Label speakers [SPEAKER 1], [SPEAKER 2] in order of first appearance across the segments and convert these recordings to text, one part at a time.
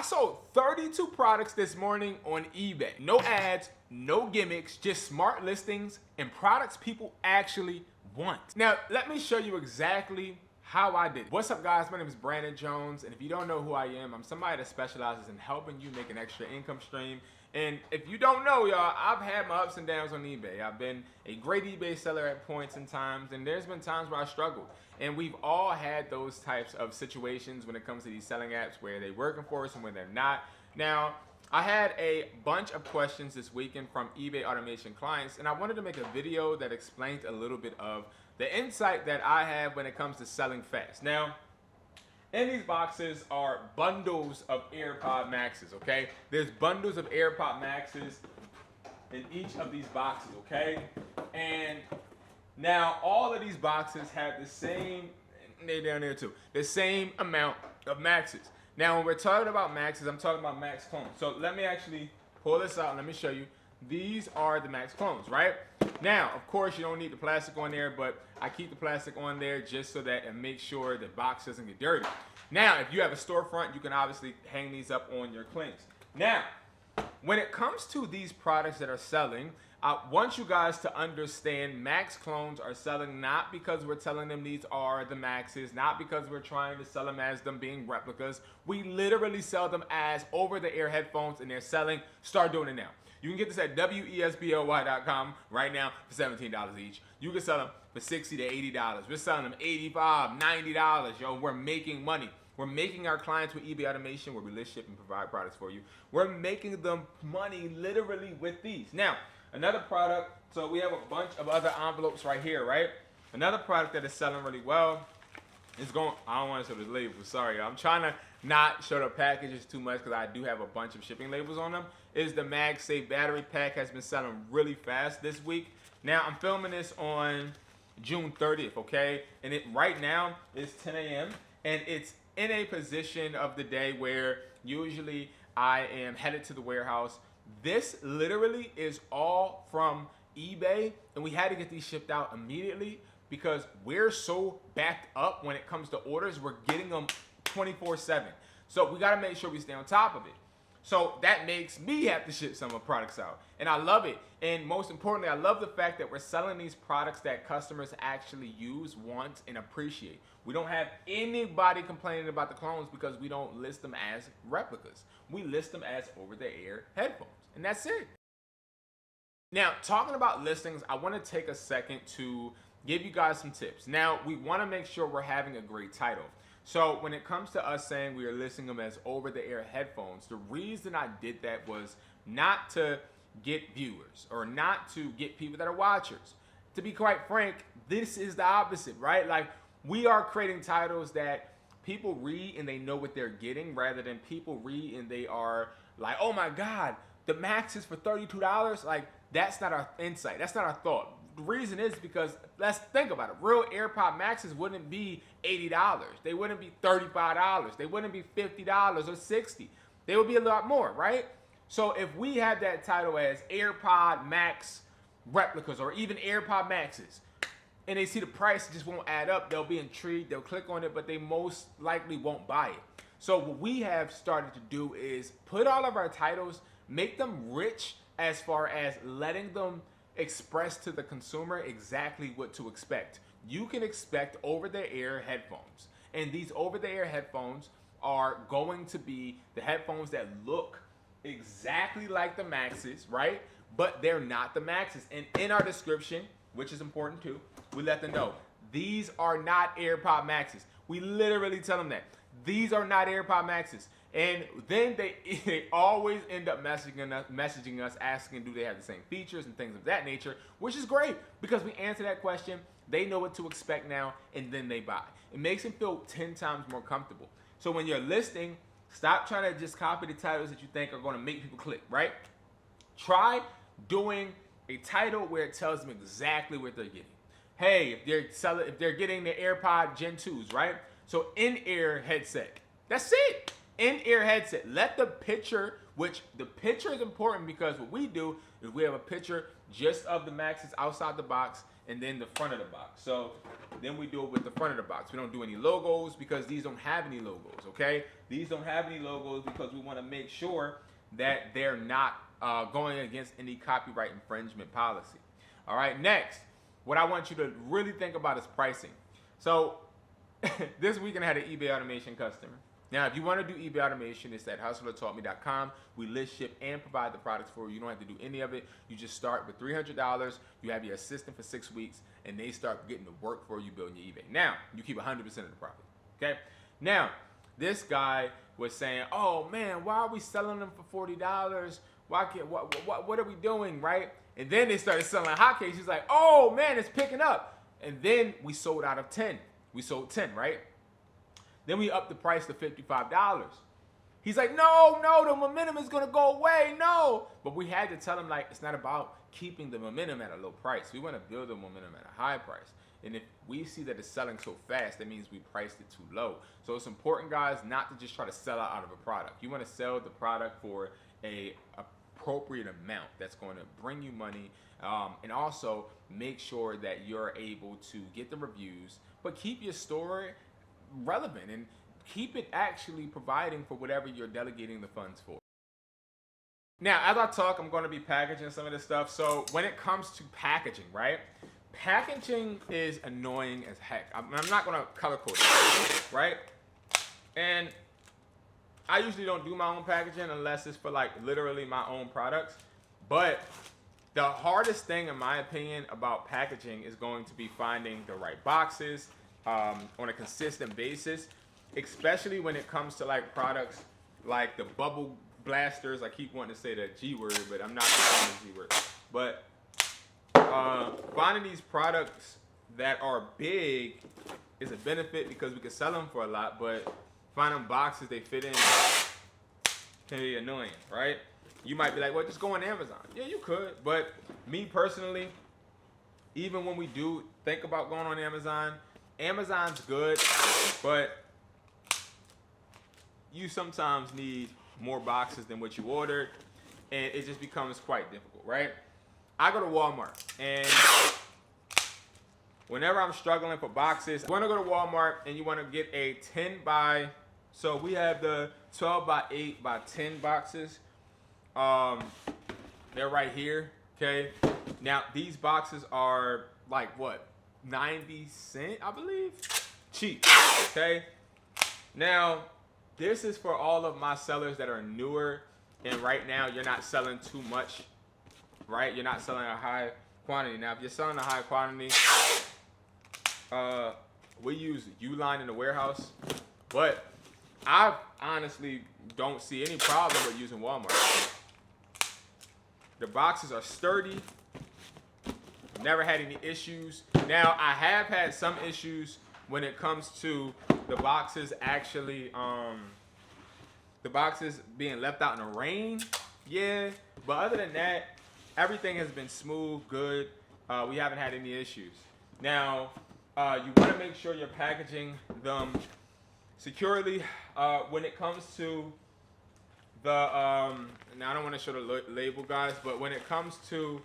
[SPEAKER 1] I sold 32 products this morning on eBay. No ads, no gimmicks, just smart listings and products people actually want. Now, let me show you exactly how I did it. What's up, guys? My name is Brandon Jones, and if you don't know who I am, I'm somebody that specializes in helping you make an extra income stream. And if you don't know, y'all, I've had my ups and downs on eBay. I've been a great eBay seller at points and times, and there's been times where I struggled. And we've all had those types of situations when it comes to these selling apps where they're working for us and when they're not. Now, I had a bunch of questions this weekend from eBay automation clients, and I wanted to make a video that explained a little bit of the insight that I have when it comes to selling fast. Now, in these boxes are bundles of AirPod Maxes, okay? There's bundles of AirPod Maxes in each of these boxes, okay? And now all of these boxes have the same, they're down there too, the same amount of Maxes. Now when we're talking about Maxes, I'm talking about Max clones. So let me actually pull this out and let me show you. These are the Max clones, right? Now, of course, you don't need the plastic on there, but I keep the plastic on there just so that it makes sure the box doesn't get dirty. Now, if you have a storefront, you can obviously hang these up on your clings. Now, when it comes to these products that are selling, I want you guys to understand Max clones are selling not because we're telling them these are the Maxes, not because we're trying to sell them as them being replicas. We literally sell them as over-the-air headphones, and they're selling. Start doing it now. You can get this at WESBLY.com right now for $17 each. You can sell them for $60 to $80. We're selling them $85, $90. Yo, we're making money. We're making our clients with eBay automation where we list, ship, and provide products for you. We're making them money literally with these. Now, another product, so we have a bunch of other envelopes right here, right? Another product that is selling really well is going, I don't want to show the labels, sorry. I'm trying to not show the packages too much because I do have a bunch of shipping labels on them, is the MagSafe battery pack. Has been selling really fast this week. Now, I'm filming this on June 30th, okay? And it right now is 10 a.m. and it's in a position of the day where usually I am headed to the warehouse. This literally is all from eBay, and we had to get these shipped out immediately because we're so backed up when it comes to orders. We're getting them 24/7. So we got to make sure we stay on top of it. So that makes me have to ship some of the products out. And I love it. And most importantly, I love the fact that we're selling these products that customers actually use, want, and appreciate. We don't have anybody complaining about the clones because we don't list them as replicas. We list them as over-the-air headphones. And that's it. Now, talking about listings, I want to take a second to give you guys some tips. Now, we want to make sure we're having a great title. So when it comes to us saying we are listing them as over-the-air headphones, the reason I did that was not to get viewers or not to get people that are watchers. To be quite frank, this is the opposite, right? Like, we are creating titles that people read and they know what they're getting rather than people read and they are like, oh my God, the Max is for $32. Like, that's not our insight. That's not our thought. The reason is because, let's think about it. Real AirPod Maxes wouldn't be $80. They wouldn't be $35. They wouldn't be $50 or $60. They would be a lot more, right? So if we have that title as AirPod Max replicas or even AirPod Maxes, and they see the price just won't add up, they'll be intrigued, they'll click on it, but they most likely won't buy it. So what we have started to do is put all of our titles, make them rich as far as letting them express to the consumer exactly what to expect. You can expect over-the-air headphones, and these over-the-air headphones are going to be the headphones that look exactly like the Maxes, right? But they're not the Maxes. And in our description, which is important too, we let them know these are not AirPod Maxes. We literally tell them that these are not AirPod Maxes. And then they always end up messaging us asking, do they have the same features and things of that nature, which is great because we answer that question. They know what to expect now, and then they buy. It makes them feel 10 times more comfortable. So when you're listing, stop trying to just copy the titles that you think are going to make people click, right? Try doing a title where it tells them exactly what they're getting. Hey, if they're getting the AirPod Gen 2s, right? So in-ear headset. That's it. In-ear headset. Let the picture, which the picture is important because what we do is we have a picture just of the Maxes outside the box, and then the front of the box. So then we do it with the front of the box. We don't do any logos because these don't have any logos, okay? These don't have any logos because we want to make sure that they're not going against any copyright infringement policy. All right, next, what I want you to really think about is pricing. So this weekend I had an eBay automation customer. Now, if you want to do eBay automation, it's at Hustlertaughtme.com. We list, ship, and provide the products for you. You don't have to do any of it. You just start with $300. You have your assistant for 6 weeks, and they start getting to work for you building your eBay. Now, you keep 100% of the profit, okay? Now, this guy was saying, oh, man, why are we selling them for $40? Why can't, what are we doing, right? And then they started selling like hotcakes. He's like, oh, man, it's picking up. And then we sold out of 10. We sold 10, right? Then we upped the price to $55. He's like, no, the momentum is going to go away, no. But we had to tell him, like, it's not about keeping the momentum at a low price. We want to build the momentum at a high price. And if we see that it's selling so fast, that means we priced it too low. So it's important, guys, not to just try to sell out of a product. You want to sell the product for a appropriate amount that's going to bring you money, and also make sure that you're able to get the reviews, but keep your store relevant and keep it actually providing for whatever you're delegating the funds for. Now, as I talk, I'm going to be packaging some of this stuff. So when it comes to packaging, right? Packaging is annoying as heck. I'm not going to color code it, right? And I usually don't do my own packaging unless it's for like literally my own products. But the hardest thing, in my opinion, about packaging is going to be finding the right boxes on a consistent basis, especially when it comes to like products like the bubble blasters. I keep wanting to say the G word, but I'm not saying the G word. But finding these products that are big is a benefit because we can sell them for a lot, but finding boxes they fit in can be annoying, right? You might be like, well, just go on Amazon. Yeah, you could, but me personally, even when we do think about going on Amazon, Amazon's good, but you sometimes need more boxes than what you ordered, and it just becomes quite difficult, right? I go to Walmart, and whenever I'm struggling for boxes, you want to go to Walmart and you want to get a 10 by, so we have the 12 by 8 by 10 boxes. They're right here, okay? Now, these boxes are like what? 90 cents, I believe. Cheap, okay? Now, this is for all of my sellers that are newer, and right now you're not selling too much, right? You're not selling a high quantity. Now, if you're selling a high quantity, we use Uline in the warehouse, but I honestly don't see any problem with using Walmart. The boxes are sturdy. Never had any issues. Now, I have had some issues when it comes to the boxes actually, the boxes being left out in the rain. Yeah, but other than that, everything has been smooth, good. We haven't had any issues. Now, you want to make sure you're packaging them securely. When it comes to the, now I don't want to show the label, guys, but when it comes to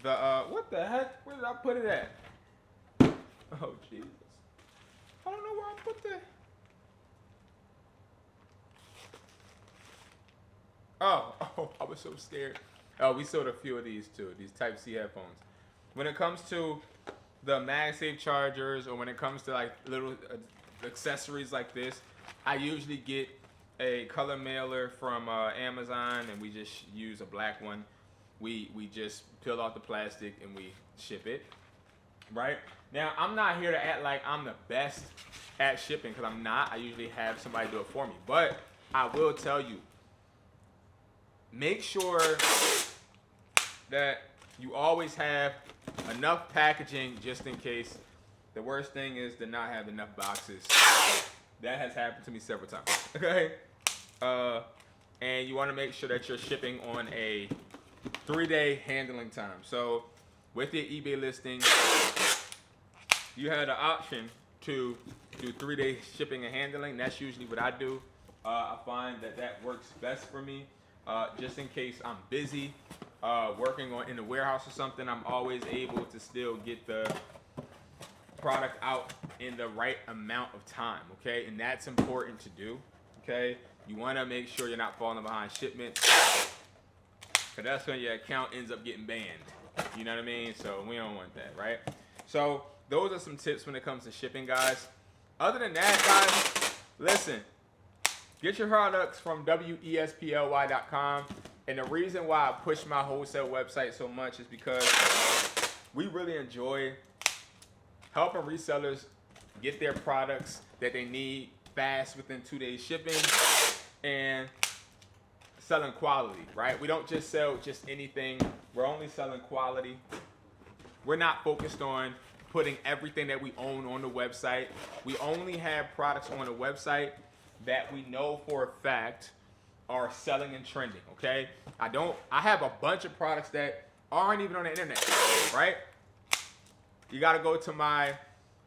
[SPEAKER 1] the, what the heck? Where did I put it at? Oh, Jesus. I don't know where I put that. Oh, I was so scared. Oh, we sold a few of these too, these Type-C headphones. When it comes to the MagSafe chargers, or when it comes to like little accessories like this, I usually get a color mailer from Amazon, and we just use a black one. We just peel off the plastic and we ship it, right? Now, I'm not here to act like I'm the best at shipping, because I'm not. I usually have somebody do it for me. But I will tell you, make sure that you always have enough packaging just in case. The worst thing is to not have enough boxes. That has happened to me several times, okay? And you want to make sure that you're shipping on a 3-day handling time. So with your eBay listing, you have the option to do 3-day shipping and handling. That's usually what I do. I find that that works best for me, just in case I'm busy working in the warehouse or something, I'm always able to still get the product out in the right amount of time, okay? And that's important to do, okay? You want to make sure you're not falling behind shipments, because that's when your account ends up getting banned. You know what I mean? So we don't want that, right? So those are some tips when it comes to shipping, guys. Other than that, guys, listen, get your products from wesply.com. And the reason why I push my wholesale website so much is because we really enjoy helping resellers get their products that they need fast within 2 days shipping and selling quality, right? We don't just sell just anything. We're only selling quality. We're not focused on putting everything that we own on the website. We only have products on the website that we know for a fact are selling and trending, okay? I have a bunch of products that aren't even on the internet, right? You gotta go to my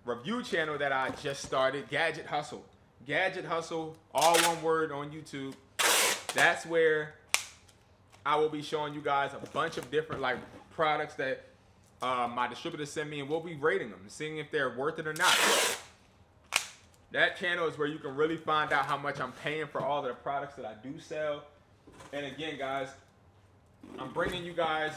[SPEAKER 1] review channel that I just started, Gadget Hustle. Gadget Hustle, all one word on YouTube. That's where I will be showing you guys a bunch of different like products that my distributors send me, and we'll be rating them, seeing if they're worth it or not. That channel is where you can really find out how much I'm paying for all of the products that I do sell. And again, guys, I'm bringing you guys,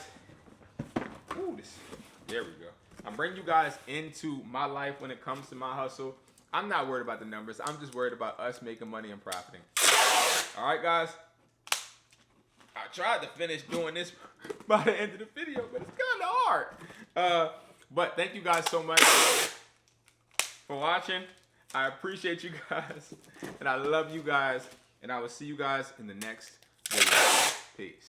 [SPEAKER 1] there we go. I'm bringing you guys into my life when it comes to my hustle. I'm not worried about the numbers. I'm just worried about us making money and profiting. All right, guys. I tried to finish doing this by the end of the video, but it's kind of hard. But thank you guys so much for watching. I appreciate you guys, and I love you guys, and I will see you guys in the next video. Peace.